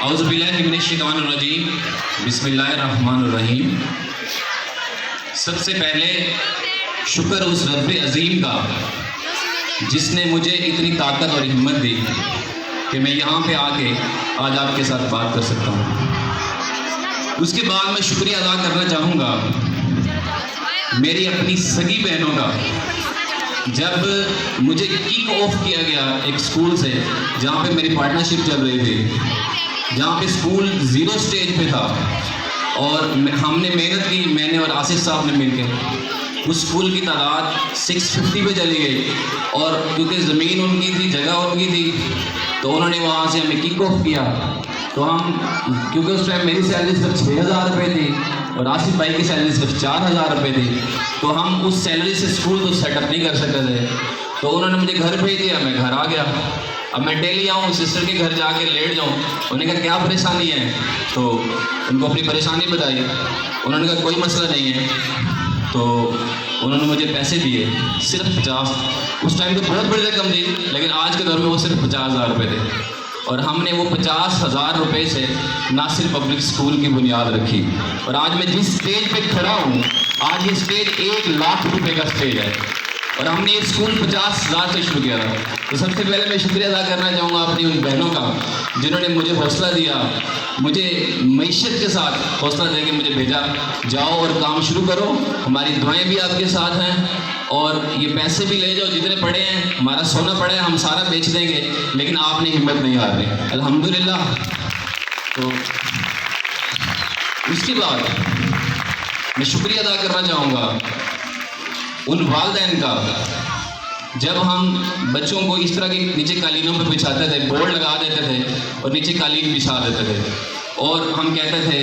اعوذ باللہ من الشیطان الرجیم، بسم اللہ الرحمن الرحیم۔ سب سے پہلے شکر اس رب عظیم کا جس نے مجھے اتنی طاقت اور ہمت دی کہ میں یہاں پہ آ کے آج آپ کے ساتھ بات کر سکتا ہوں۔ اس کے بعد میں شکریہ ادا کرنا چاہوں گا میری اپنی سگی بہنوں کا۔ جب مجھے کک آف کیا گیا ایک اسکول سے جہاں پہ میری پارٹنرشپ چل رہی تھی، جہاں پہ اسکول 0 سٹیج پہ تھا، اور ہم نے محنت کی، میں نے اور آصف صاحب نے مل کے اس اسکول کی تعداد 650 پہ چلی گئی، اور کیونکہ زمین ان کی تھی، جگہ ان کی تھی، تو انہوں نے وہاں سے ہمیں کک آف کیا۔ تو ہم کیونکہ اس ٹائم میری سیلری صرف 6000 روپے تھی اور آصف بھائی کی سیلری صرف 4000 روپے تھی، تو ہم اس سیلری سے اسکول تو سیٹ اپ نہیں کر سکتے تھے۔ تو انہوں نے مجھے گھر بھیج دیا، میں گھر آ گیا۔ اب میں ڈیلی آؤں سسٹر کے گھر جا کے لیٹ جاؤں، انہوں نے کہا کیا پریشانی ہے، تو ان کو اپنی پریشانی بتائی، انہوں نے کہا کوئی مسئلہ نہیں ہے، تو انہوں نے مجھے پیسے دیے صرف 50۔ اس ٹائم تو بہت بڑی رقم تھی، لیکن آج کے دور میں وہ صرف 50000 روپے تھے، اور ہم نے وہ 50000 روپے سے ناصر پبلک اسکول کی بنیاد رکھی۔ اور آج میں جس اسٹیج پہ کھڑا ہوں، آج یہ اسٹیج 1 لاکھ روپے کا اسٹیج ہے، اور ہم نے یہ اسکول 50,000 سے شروع کیا تھا۔ تو سب سے پہلے میں شکریہ ادا کرنا چاہوں گا اپنی ان بہنوں کا جنہوں نے مجھے حوصلہ دیا، مجھے معیشت کے ساتھ حوصلہ دے کے مجھے بھیجا، جاؤ اور کام شروع کرو، ہماری دعائیں بھی آپ کے ساتھ ہیں، اور یہ پیسے بھی لے جاؤ جتنے پڑے ہیں، ہمارا سونا پڑا ہے ہم سارا بیچ دیں گے، لیکن آپ نے ہمت نہیں ہار رہی، الحمدللہ۔ تو اس کے بعد میں شکریہ ادا کرنا چاہوں گا ان والدین کا، جب ہم بچوں کو اس طرح کے نیچے قالینوں پہ بچھاتے تھے، بورڈ لگا دیتے تھے اور نیچے قالین بچھا دیتے تھے، اور ہم کہتے تھے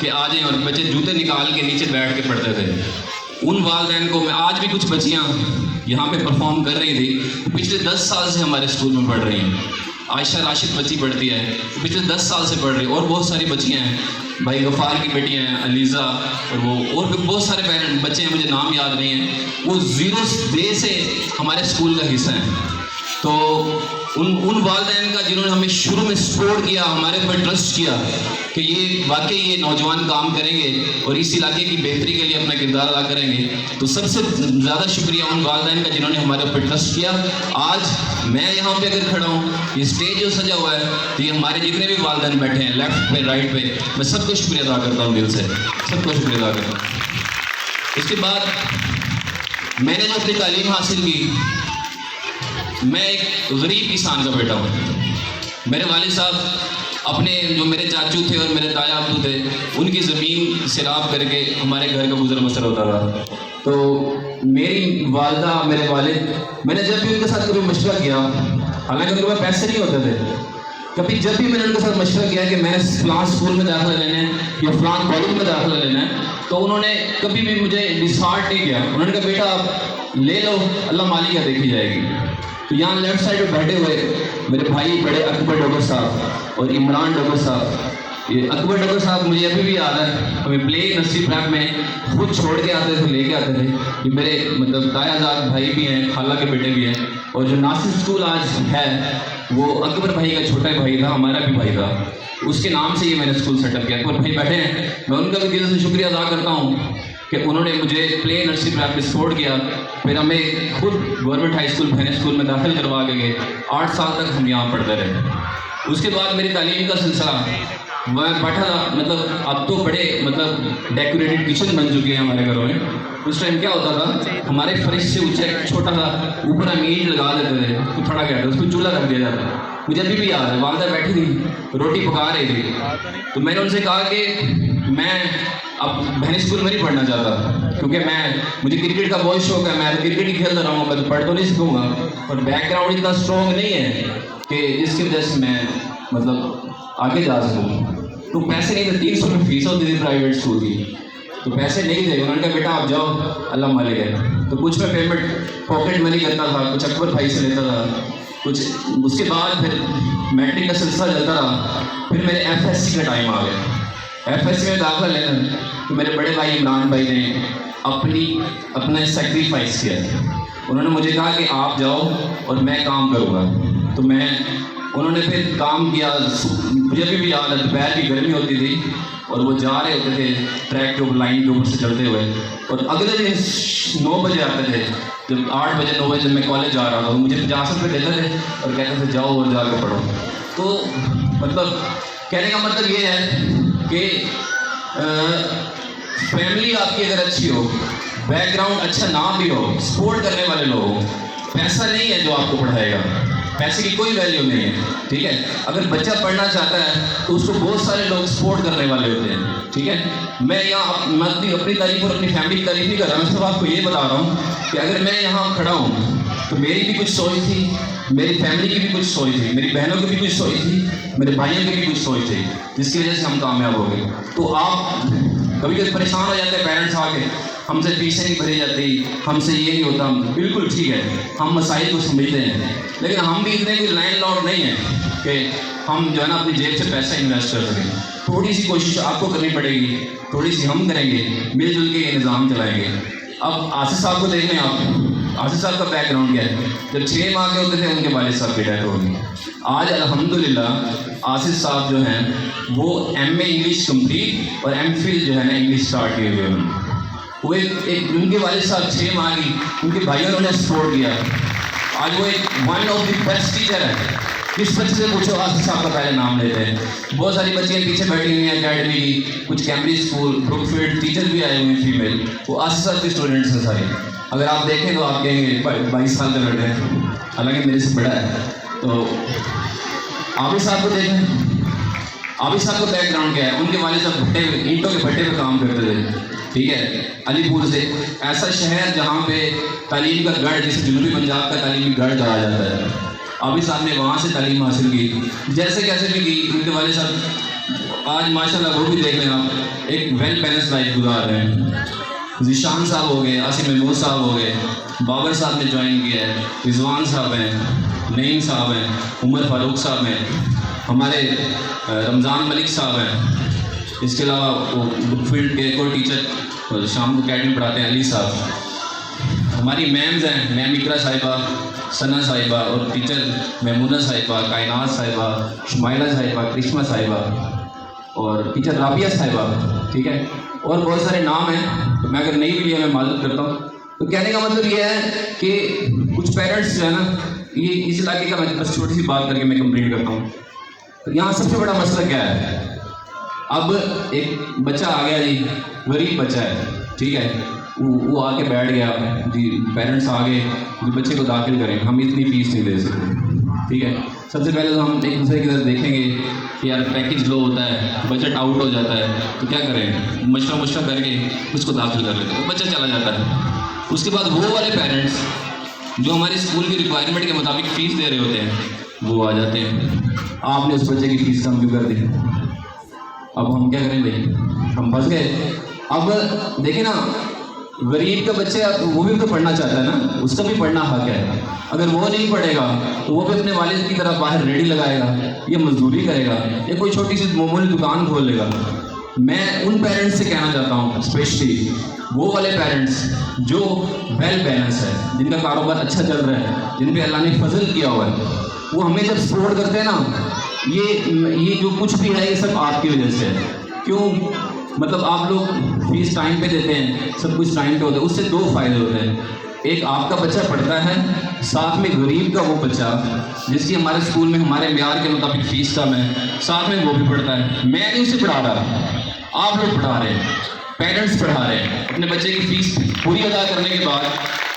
کہ آ جائیں، اور بچے جوتے نکال کے نیچے بیٹھ کے پڑھتے تھے۔ ان والدین کو میں آج بھی کچھ بچیاں یہاں پہ پرفارم کر رہی تھی، پچھلے 10 سال سے ہمارے اسکول میں پڑھ رہی ہیں۔ عائشہ راشد بچی پڑھتی ہے، پچھلے 10 سال سے پڑھ رہی ہے، اور بہت ساری بچیاں ہیں، بھائی غفار کی بیٹیاں ہیں، علیزہ، اور بھی بہت سارے بچے ہیں، مجھے نام یاد نہیں ہیں، وہ 0 ڈے سے ہمارے اسکول کا حصہ ہیں۔ تو ان والدین کا جنہوں نے ہمیں شروع میں سپورٹ کیا، ہمارے اوپر ٹرسٹ کیا کہ یہ واقعی یہ نوجوان کام کریں گے اور اس علاقے کی بہتری کے لیے اپنا کردار ادا کریں گے، تو سب سے زیادہ شکریہ ان والدین کا جنہوں نے ہمارے اوپر ٹرسٹ کیا۔ آج میں یہاں پہ اگر کھڑا ہوں، یہ اسٹیج جو سجا ہوا ہے، تو یہ ہمارے جتنے بھی والدین بیٹھے ہیں لیفٹ پہ رائٹ پہ، میں سب کو شکریہ ادا کرتا ہوں، دل سے سب کو شکریہ ادا کرتا ہوں۔ اس کے بعد میں نے جو اپنی تعلیم حاصل کی، میں ایک غریب کسان کا بیٹا ہوں۔ میرے والد صاحب اپنے جو میرے چاچو تھے اور میرے تایا ابو تھے، ان کی زمین سیراب کر کے ہمارے گھر کا گزر بسر ہوتا تھا۔ تو میری والدہ، میرے والد، میں نے جب بھی ان کے ساتھ کبھی مشورہ کیا، حالانکہ ان کے پاس پیسے نہیں ہوتے تھے، کبھی جب بھی میں نے ان کے ساتھ مشورہ کیا کہ میں نے فلاں اسکول میں داخلہ لینا ہے یا فلاں کالج میں داخلہ لینا ہے، تو انہوں نے کبھی بھی مجھے ڈسہارٹ نہیں کیا۔ انہوں نے کہا بیٹا آپ لے لو، اللہ مالی کا دیکھی جائے گی۔ تو یہاں لیفٹ سائڈ پہ بیٹھے ہوئے میرے بھائی بڑے اکبر ڈوگر صاحب اور عمران ڈوگر صاحب، یہ اکبر ڈوگر صاحب مجھے ابھی بھی یاد ہے، ہمیں پلے نصیب ریپ میں خود چھوڑ کے آتے تھے، لے کے آتے تھے۔ یہ میرے مطلب تایا زاد بھائی بھی ہیں، خالہ کے بیٹے بھی ہیں، اور جو ناصر اسکول آج ہے وہ اکبر بھائی کا چھوٹا بھائی تھا، ہمارا بھی بھائی تھا، اس کے نام سے یہ میں نے اسکول سیٹ اپ کیا۔ اکبر بھائی بیٹھے ہیں، میں ان کا بھی دل سے شکریہ ادا کرتا ہوں کہ انہوں نے مجھے پلے نرسری پریپ میں سپورٹ کیا، پھر ہمیں خود گورنمنٹ ہائی اسکول بھین اسکول میں داخل کروا کے گئے، 8 سال تک ہم یہاں پڑھتے رہے۔ اس کے بعد میری تعلیم کا سلسلہ، میں بیٹھا تھا، مطلب اب تو بڑے مطلب ڈیکوریٹڈ کچن بن چکے ہیں ہمارے گھروں میں، اس ٹائم کیا ہوتا تھا، ہمارے فرش سے اونچا ایک چھوٹا سا اوپر ہم اینٹ لگا دیتے تھے، تو کھڑا کہتے اس کو چولہا رکھ دیا جاتا تھا۔ مجھے ابھی بھی یاد ہے، والدہ بیٹھی تھی روٹی پکا رہی تھی، تو میں نے ان سے کہا کہ میں اب بہن اسکول میں نہیں پڑھنا چاہتا، کیونکہ مجھے کرکٹ کا بہت شوق ہے، میں کرکٹ ہی کھیلتا رہا ہوں، میں تو پڑھ تو نہیں سکوں گا، اور بیک گراؤنڈ اتنا اسٹرانگ نہیں ہے کہ جس کی وجہ سے میں مطلب آگے جا سکوں۔ تو پیسے نہیں تھے، 300 روپے فیس ہوتی تھی پرائیویٹ اسکول کی، تو پیسے نہیں تھے۔ انہوں نے کہا بیٹا آپ جاؤ، اللہ مالک ہے۔ تو کچھ میں پیمنٹ پاکٹ منی کرتا تھا، کچھ اکبر بھائی سے لیتا تھا، کچھ اس کے بعد پھر میٹرک کا سلسلہ چلتا رہا۔ پھر میرے ایف ایس سی کا ٹائم آ گیا، ایف ایس سی میں داخلہ لینا، تو میرے بڑے بھائی عمران بھائی نے اپنا سیکریفائس کیا۔ انہوں نے مجھے کہا کہ آپ جاؤ اور میں کام کروں گا۔ تو میں انہوں نے پھر کام کیا. مجھے ابھی بھی یاد ہے دوپہر کی گرمی ہوتی تھی اور وہ جا رہے ہوتے تھے ٹریک کے اوپر لائن کے اوپر سے چلتے ہوئے, اور اگلے دن 9 بجے آتے تھے. جب 8 بجے 9 بجے میں کالج جا رہا تھا وہ مجھے 50 روپے دیتے تھے اور کہتے تھے جاؤ اور جا کے پڑھو. تو مطلب کہنے کا مطلب یہ ہے کہ فیملی آپ کی اگر اچھی ہو, بیک گراؤنڈ اچھا نہ بھی ہو, سپورٹ کرنے والے لوگ ہو, پیسہ نہیں ہے جو آپ کو پڑھائے گا, پیسے کی کوئی ویلیو نہیں ہے. ٹھیک ہے, اگر بچہ پڑھنا چاہتا ہے تو اس کو بہت سارے لوگ سپورٹ کرنے والے ہوتے ہیں. ٹھیک ہے, میں یہاں اپنی تعریف اور اپنی فیملی کی تعریف نہیں کر رہا, میں صرف آپ کو یہ بتا رہا ہوں کہ اگر میں یہاں کھڑا ہوں تو میری بھی کچھ سوچ تھی, میری فیملی کی بھی کچھ سوچ تھی, میری بہنوں کی بھی کچھ سوچ تھی, میرے بھائیوں کی بھی کچھ سوچ تھی, جس کی وجہ سے ہم کامیاب ہو گئے. تو آپ کبھی کبھی پریشان ہو جاتے ہیں پیرنٹس آ کے, ہم سے فیسیں نہیں بھری جاتی, ہم سے یہ نہیں ہوتا. بالکل ٹھیک ہے, ہم مسائل کو سمجھتے ہیں, لیکن ہم بھی اتنے کوئی لینڈ لارڈ نہیں ہیں کہ ہم جو ہے نا اپنی جیب سے پیسہ انویسٹ کر سکیں. تھوڑی سی کوشش آپ کو کرنی پڑے گی, تھوڑی سی ہم کریں گے, مل جل کے یہ نظام چلائیں گے. اب آصف صاحب کو دیکھ لیں آپ, آصف صاحب کا بیک گراؤنڈ کیا ہے. جب 6 ماہ کے ہوتے تھے ان کے والد صاحب کی ڈیتھ ہو گئی. آج الحمدللہ آصف صاحب جو ہیں وہ ایم اے انگلش کمپلیٹ اور ایم فل جو ہے نا انگلش اسٹارٹ کیے ہوئے ہیں. وہ ایک ان کے والد صاحب 6 ماہ کی, ان کے بھائیوں نے انہیں سپورٹ کیا. آج وہ ایک one of the best teacher ہے. کس بچے سے پوچھو آصف صاحب کا پہلے نام لیتے ہیں. بہت ساری بچیاں پیچھے بیٹھی ہوئی ہیں اکیڈمی کی, کچھ Cambridge school, Brookfield teacher بھی آئے ہوئے ہیں فیمیل, وہ آصف صاحب کے اسٹوڈنٹس ہیں سارے. اگر آپ دیکھیں تو آپ کہیں گے 22 سال کا لڑکا ہے, حالانکہ میرے سے بڑا ہے. تو عابد صاحب کو دیکھیں, عابد صاحب کا بیک گراؤنڈ کیا ہے. ان کے والد صاحب اینٹوں کے بھٹے پہ کام کرتے تھے. ٹھیک ہے, علی پور سے, ایسا شہر جہاں پہ تعلیم کا گڑھ, جسے جنوبی پنجاب کا تعلیمی گڑھ کہا جاتا ہے, عابد صاحب نے وہاں سے تعلیم حاصل کی. جیسے کیسے بھی کی. ان کے والد صاحب آج ماشاءاللہ وہ بھی دیکھ لیں آپ, ایک ویل بیلنس لائف گزار رہے ہیں. ذیشان صاحب ہو گئے, عاصم محمود صاحب ہو گئے, بابر صاحب نے جوائن کیا ہے, رضوان صاحب ہیں, نعیم صاحب ہیں, عمر فاروق صاحب ہیں, ہمارے رمضان ملک صاحب ہیں. اس کے علاوہ وہ بک فیلڈ کے ایک اور ٹیچر شام کو اکیڈمی پڑھاتے ہیں, علی صاحب. ہماری میمز ہیں, میم اقرا صاحبہ, ثنا صاحبہ, اور ٹیچر میمونہ صاحبہ, کائنات صاحبہ, شمائلہ صاحبہ, کرشمہ صاحبہ, اور ٹیچر رابعہ صاحبہ. ٹھیک ہے, اور بہت سارے نام ہیں, تو میں اگر نہیں بھی لیا میں معذرت کرتا ہوں. تو کہنے کا مطلب یہ ہے کہ کچھ پیرنٹس جو ہے نا, یہ اس علاقے کا میں بس چھوٹی سی بات کر کے میں کمپلیٹ کرتا ہوں. تو یہاں سب سے بڑا مسئلہ کیا ہے. اب ایک بچہ آ گیا جی, غریب بچہ ہے. ٹھیک ہے, وہ آ کے بیٹھ گیا جی, پیرنٹس آ گئے جو بچے کو داخل کریں, ہم اتنی فیس نہیں دے سکتے. ٹھیک ہے, سب سے پہلے تو ہم ایک دوسرے کی طرف دیکھیں گے کہ یار پیکیج لو ہوتا ہے, بجٹ آؤٹ ہو جاتا ہے, تو کیا کریں, مشورہ کر کے اس کو داخل کر لیتے ہیں, وہ بچہ چلا جاتا ہے. اس کے بعد وہ والے پیرنٹس جو ہمارے اسکول کی ریکوائرمنٹ کے مطابق فیس دے رہے ہوتے ہیں وہ آ جاتے ہیں, آپ نے اس بچے کی فیس کم کیوں کر دی. اب ہم کیا کریں بھائی, ہم پھنس گئے. اب دیکھیں نا, غریب کا بچہ وہ بھی تو پڑھنا چاہتا ہے نا, اس کا بھی پڑھنا حق ہے. اگر وہ نہیں پڑھے گا تو وہ بھی اپنے والد کی طرح باہر ریڑھی لگائے گا, یا مزدوری کرے گا, یا کوئی چھوٹی سی معمولی دکان کھول لے گا. میں ان پیرنٹس سے کہنا چاہتا ہوں, اسپیشلی وہ والے پیرنٹس جو ویل بیلنس ہے, جن کا کاروبار اچھا چل رہا ہے, جن پہ اللہ نے فضل کیا ہوا ہے, وہ ہمیں جب سپورٹ کرتے ہیں نا, یہ جو کچھ بھی ہے یہ سب آپ کی وجہ سے ہے. کیوں, مطلب آپ لوگ فیس ٹائم پہ دیتے ہیں, سب کچھ ٹائم پہ ہوتا ہے, اس سے 2 فائدے ہوتے ہیں. ایک آپ کا بچہ پڑھتا ہے, ساتھ میں غریب کا وہ بچہ جس کی ہمارے اسکول میں ہمارے معیار کے مطابق فیس کم ہے, ساتھ میں وہ بھی پڑھتا ہے. میں نہیں اسے پڑھا رہا, آپ لوگ پڑھا رہے ہیں, پیرنٹس پڑھا رہے ہیں. اپنے بچے کی فیس پوری ادا کرنے کے بعد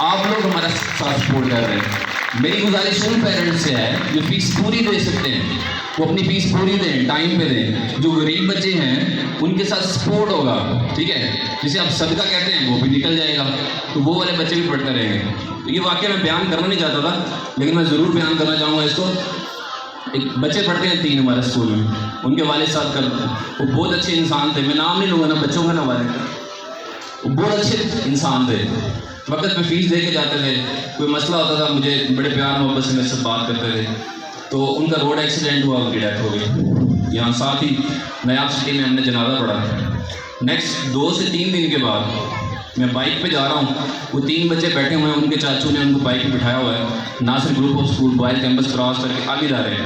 آپ لوگ ہمارا ساتھ سپورٹ کر رہے ہیں. میری گزارش ان پیرنٹس سے ہے جو فیس پوری دے سکتے ہیں, وہ اپنی فیس پوری دیں, ٹائم پہ دیں. جو غریب بچے ہیں ان کے ساتھ سپورٹ ہوگا. ٹھیک ہے, جسے آپ صدقہ کہتے ہیں وہ بھی نکل جائے گا, تو وہ والے بچے بھی پڑھتے رہیں گے. یہ واقعہ میں بیان کرنا نہیں چاہتا تھا, لیکن میں ضرور بیان کرنا چاہوں گا اس کو. ایک بچے پڑھتے ہیں 3 ہمارے اسکول میں, ان کے والد صاحب کا وہ بہت اچھے انسان تھے. میں نام نہیں لوں گا, نا بچوں کا نا والد, وہ بہت اچھے انسان تھے. وقت پہ فیس دے کے جاتے تھے. کوئی مسئلہ ہوتا تھا مجھے بڑے پیار محبت سے میرے سے بات کرتے تھے. تو ان کا روڈ ایکسیڈنٹ ہوا, ان کی ڈیتھ ہو گئی. یہاں ساتھ ہی نیاب سٹی میں ہم نے جنازہ پڑھا. نیکسٹ 2 سے 3 دن کے بعد میں بائک پہ جا رہا ہوں, وہ 3 بچے بیٹھے ہوئے ہیں, ان کے چاچو نے ان کو بائک پہ بٹھایا ہوا ہے. Nasir group of school boys campus cross کر کے آگے جا رہے ہیں.